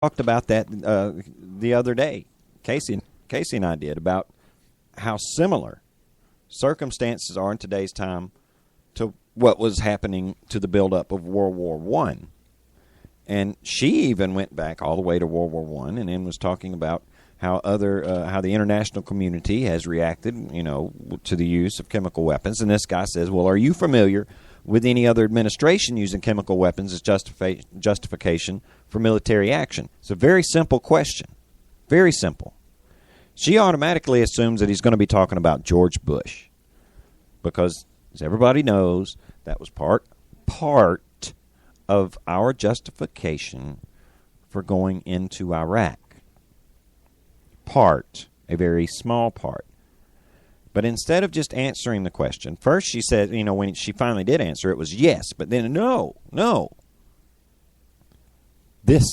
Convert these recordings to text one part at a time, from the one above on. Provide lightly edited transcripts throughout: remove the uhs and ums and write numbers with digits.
talked about that the other day. Casey and I did, about how similar circumstances are in today's time to what was happening to the buildup of World War I. And she even went back all the way to World War I, and then was talking about how how the international community has reacted, to the use of chemical weapons. And this guy says, well, are you familiar with any other administration using chemical weapons as justification for military action? It's a very simple question. Very simple. She automatically assumes that he's going to be talking about George Bush, because, as everybody knows, that was part of our justification for going into Iraq. A very small part. But instead of just answering the question, first she said, when she finally did answer, it was yes, but then no. This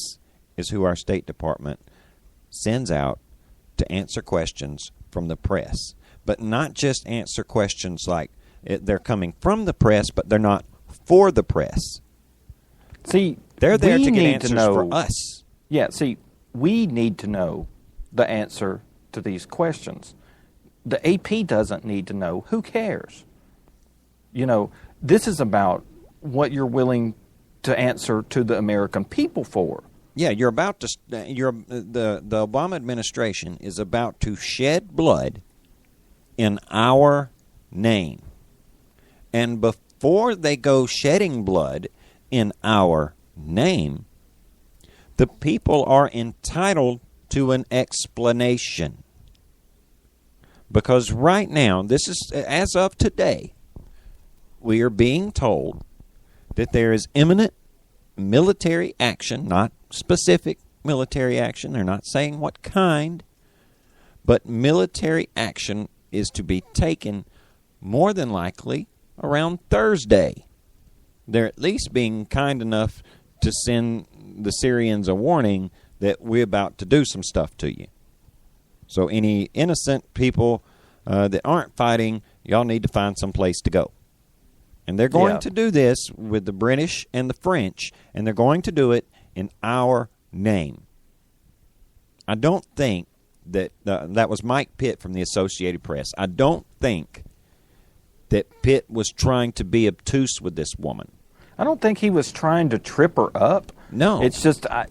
is who our State Department sends out to answer questions from the press. But not just answer questions like they're coming from the press, but they're not for the press. See, they're there to get answers for us. Yeah, see, we need to know the answer to these questions. The AP doesn't need to know. Who cares? This is about what you're willing to answer to the American people for. Yeah, the Obama administration is about to shed blood in our name. And before they go shedding blood in our name, the people are entitled to an explanation. Because right now, this is, as of today, we are being told that there is imminent military action, not specific military action. They're not saying what kind, but military action is to be taken more than likely around Thursday. They're at least being kind enough to send the Syrians a warning that we're about to do some stuff to you. So any innocent people that aren't fighting, y'all need to find some place to go. And they're going to do this with the British and the French, and they're going to do it in our name. I don't think that that was Mike Pitt from the Associated Press. I don't think that Pitt was trying to be obtuse with this woman. I don't think he was trying to trip her up. No. It's just, I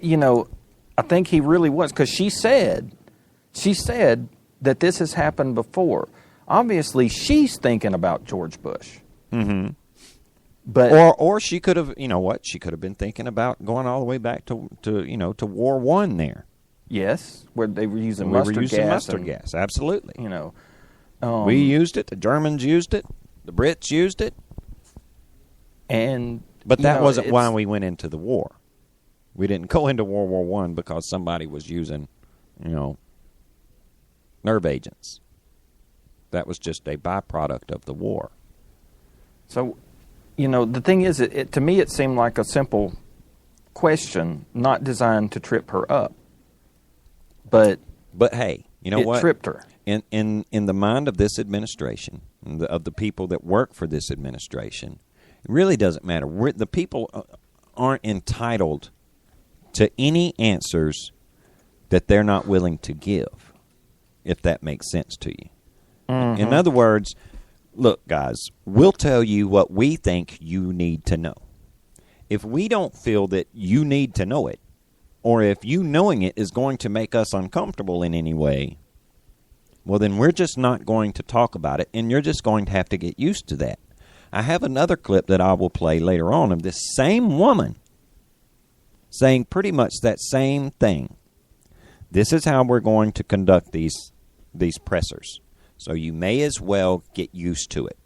think he really was, because she said that this has happened before. Obviously, she's thinking about George Bush. Mm-hmm. But or she could have, she could have been thinking about going all the way back to War I there. Yes, where they were using mustard gas. Absolutely. We used it. The Germans used it. The Brits used it. But that wasn't why we went into the war. We didn't go into World War I because somebody was using, nerve agents. That was just a byproduct of the war. So, the thing is, to me it seemed like a simple question, not designed to trip her up. But hey, what? It tripped her. In the mind of this administration, of the people that work for this administration, it really doesn't matter. The people aren't entitled to any answers that they're not willing to give, if that makes sense to you. Mm-hmm. In other words, look, guys, we'll tell you what we think you need to know. If we don't feel that you need to know it, or if you knowing it is going to make us uncomfortable in any way, well, then we're just not going to talk about it, and you're just going to have to get used to that. I have another clip that I will play later on of this same woman saying pretty much that same thing. This is how we're going to conduct these pressers. So you may as well get used to it.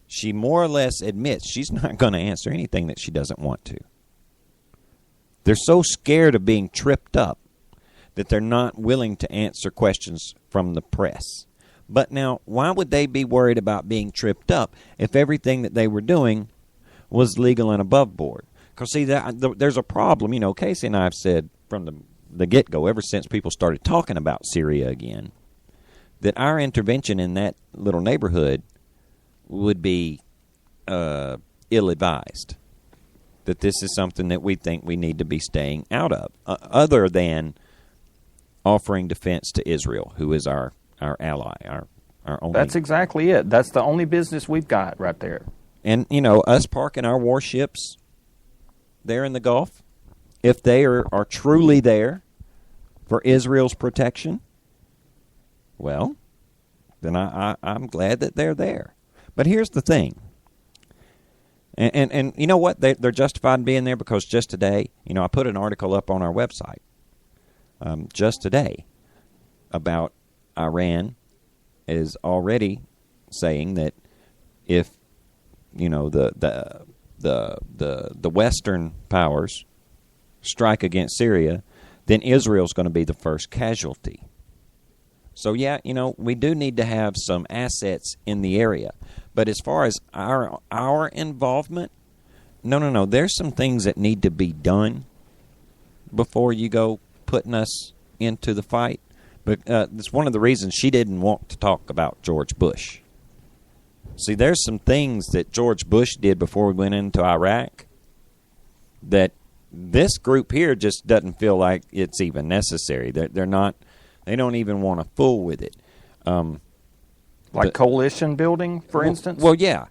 She more or less admits she's not going to answer anything that she doesn't want to. They're so scared of being tripped up that they're not willing to answer questions from the press. But now, why would they be worried about being tripped up if everything that they were doing was legal and above board? Because, see, there's a problem. Casey and I have said from the get-go, ever since people started talking about Syria again, that our intervention in that little neighborhood would be ill-advised. that this is something that we think we need to be staying out of, other than offering defense to Israel, who is our ally, our only. That's exactly it. That's the only business we've got right there. And, us parking our warships there in the Gulf, if they are truly there for Israel's protection, well, then I'm glad that they're there. But here's the thing. And you know what? They're justified in being there because just today, I put an article up on our website just today about Iran is already saying that if the Western powers strike against Syria, then Israel's going to be the first casualty. So yeah, we do need to have some assets in the area. But as far as our involvement, no. There's some things that need to be done before you go putting us into the fight. But it's one of the reasons she didn't want to talk about George Bush. See, there's some things that George Bush did before we went into Iraq that this group here just doesn't feel like it's even necessary. They're not. They don't even want to fool with it. Like coalition building, for instance? Well, yeah.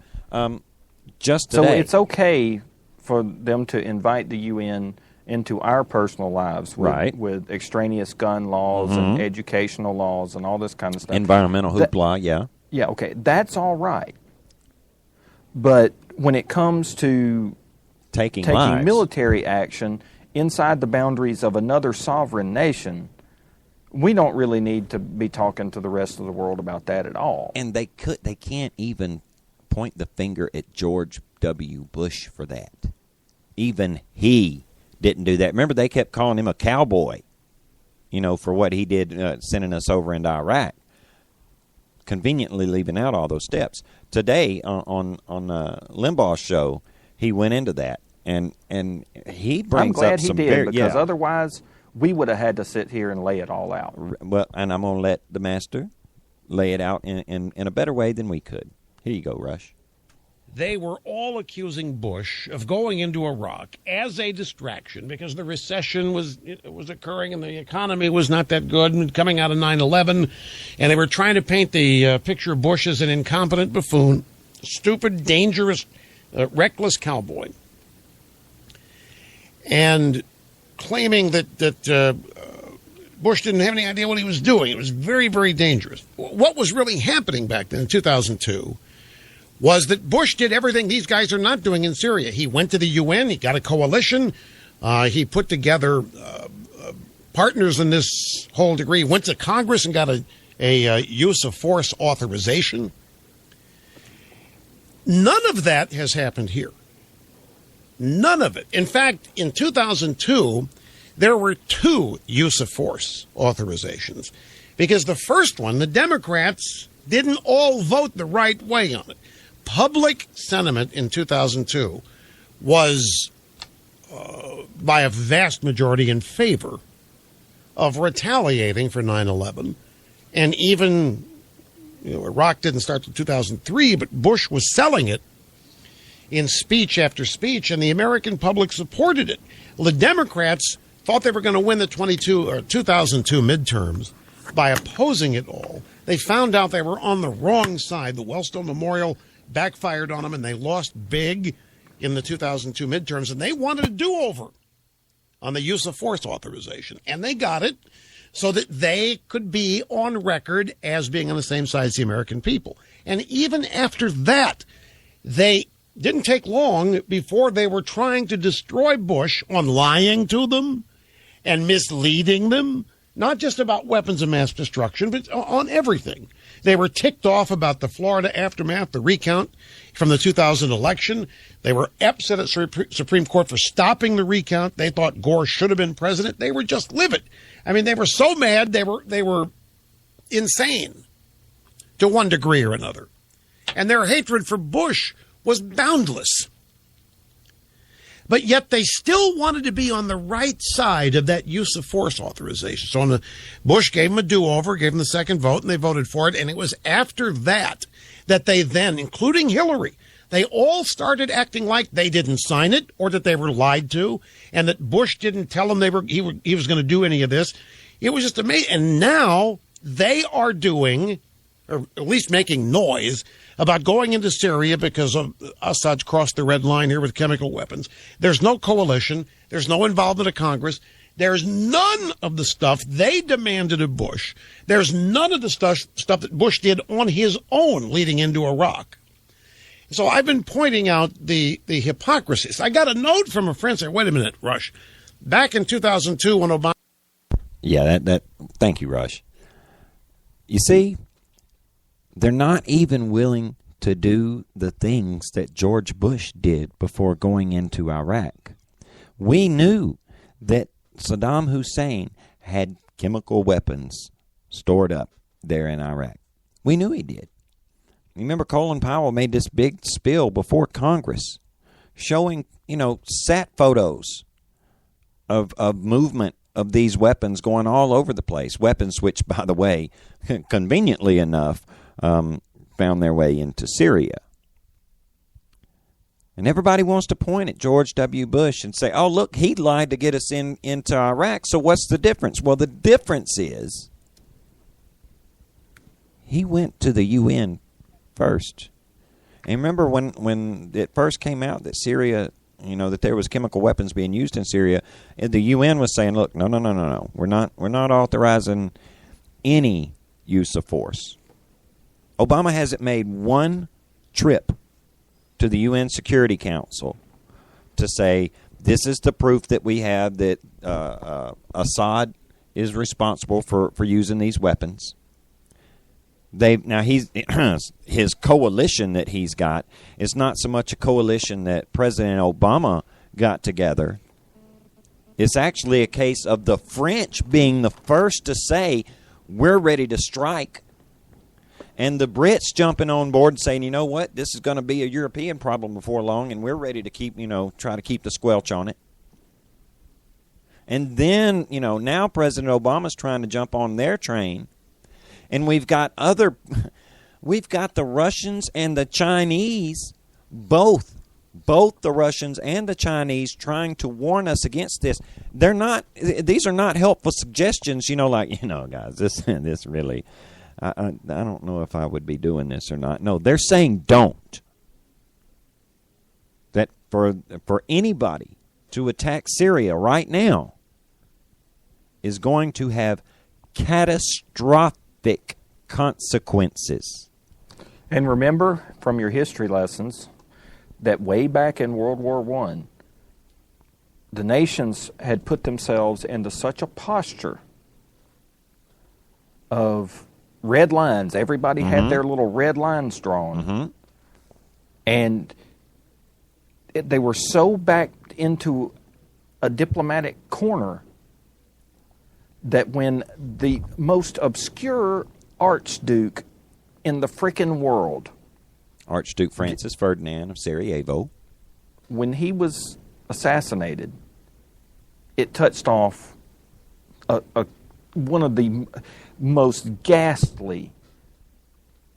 Just today. So it's okay for them to invite the UN into our personal lives with extraneous gun laws and educational laws and all this kind of stuff. Environmental hoopla, yeah. Yeah, okay. That's all right. But when it comes to taking military action inside the boundaries of another sovereign nation, we don't really need to be talking to the rest of the world about that at all. And they can't even point the finger at George W. Bush for that. Even he didn't do that. Remember, they kept calling him a cowboy, for what he did sending us over into Iraq, conveniently leaving out all those steps. Today on Limbaugh's show, he went into that, and he brings up some. I'm glad he did, because otherwise we would have had to sit here and lay it all out. Well, and I'm going to let the master lay it out in a better way than we could. Here you go, Rush. They were all accusing Bush of going into Iraq as a distraction because the recession was occurring and the economy was not that good and coming out of 9/11, and they were trying to paint the picture of Bush as an incompetent buffoon, stupid, dangerous, reckless cowboy, and claiming that Bush didn't have any idea what he was doing. It was very, very dangerous. What was really happening back then in 2002 was that Bush did everything these guys are not doing in Syria. He went to the UN. He got a coalition. He put together partners in this whole degree. Went to Congress and got a use of force authorization. None of that has happened here. None of it. In fact, in 2002, there were 2 use of force authorizations because the first one, the Democrats didn't all vote the right way on it. Public sentiment in 2002 was by a vast majority in favor of retaliating for 9/11. And even, Iraq didn't start until 2003, but Bush was selling it in speech after speech, and the American public supported it. Well, the Democrats thought they were going to win the 2002 midterms by opposing it all. They found out they were on the wrong side. The Wellstone Memorial backfired on them, and they lost big in the 2002 midterms, and they wanted a do-over on the use of force authorization. And they got it so that they could be on record as being on the same side as the American people. And even after that, they didn't take long before they were trying to destroy Bush on lying to them and misleading them, not just about weapons of mass destruction, but on everything. They were ticked off about the Florida aftermath, the recount from the 2000 election. They were upset at Supreme Court for stopping the recount. They thought Gore should have been president. They were just livid. I mean, they were so mad, they were insane to one degree or another. And their hatred for Bush was boundless. But yet they still wanted to be on the right side of that use of force authorization. So Bush gave them a do-over, gave them the second vote, and they voted for it. And it was after that that they then, including Hillary, they all started acting like they didn't sign it or that they were lied to and that Bush didn't tell them he was going to do any of this. It was just amazing. And now they are doing, or at least making noise, about going into Syria because of Assad's crossed the red line here with chemical weapons. There's no coalition. There's no involvement of Congress. There's none of the stuff they demanded of Bush. There's none of the stuff that Bush did on his own leading into Iraq. So I've been pointing out the hypocrisies. I got a note from a friend saying, wait a minute, Rush. Back in 2002 when Obama... Yeah, thank you, Rush. You see, they're not even willing to do the things that George Bush did before going into Iraq. We knew that Saddam Hussein had chemical weapons stored up there in Iraq. We knew he did. Remember, Colin Powell made this big spill before Congress showing, sat photos of movement of these weapons going all over the place. Weapons which, by the way, conveniently enough, found their way into Syria. And everybody wants to point at George W. Bush and say, oh, look, he lied to get us into Iraq, so what's the difference? Well, the difference is he went to the UN first. And remember when it first came out that Syria, that there was chemical weapons being used in Syria, the UN was saying, look, no. We're not authorizing any use of force. Obama hasn't made one trip to the UN Security Council to say this is the proof that we have that Assad is responsible for using these weapons. His coalition that he's got is not so much a coalition that President Obama got together. It's actually a case of the French being the first to say we're ready to strike. And the Brits jumping on board and saying, you know what, this is going to be a European problem before long, and we're ready to keep, try to keep the squelch on it. And then, now President Obama's trying to jump on their train, and we've got the Russians and the Chinese, both the Russians and the Chinese trying to warn us against this. These are not helpful suggestions, guys, this really... I don't know if I would be doing this or not. No, they're saying don't. That for anybody to attack Syria right now is going to have catastrophic consequences. And remember from your history lessons that way back in World War I, the nations had put themselves into such a posture of red lines. Everybody had their little red lines drawn. And they were so backed into a diplomatic corner that when the most obscure archduke in the frickin' world, Archduke Francis Ferdinand of Sarajevo, when he was assassinated, it touched off one of the most ghastly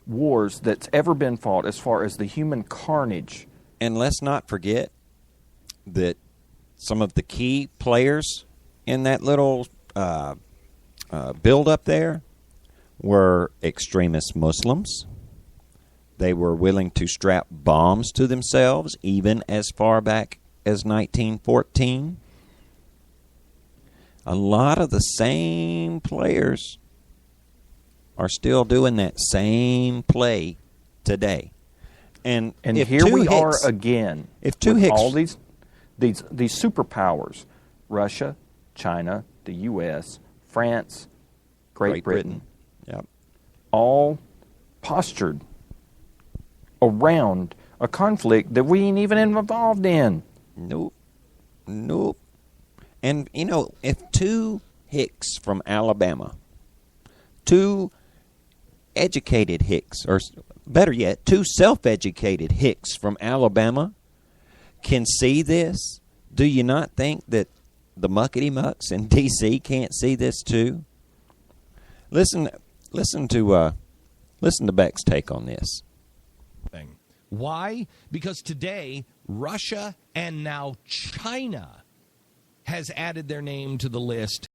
wars that's ever been fought as far as the human carnage. And let's not forget that some of the key players in that little build-up there were extremist Muslims. They were willing to strap bombs to themselves even as far back as 1914. A lot of the same players are still doing that same play today. And here we are again with all these superpowers, Russia, China, the U.S., France, Great Britain. Yep. All postured around a conflict that we ain't even involved in. Nope. And, if two hicks from Alabama, two educated hicks, or better yet, two self-educated hicks from Alabama can see this, do you not think that the muckety-mucks in D.C. can't see this too? Listen to Beck's take on this. Why? Because today, Russia and now China has added their name to the list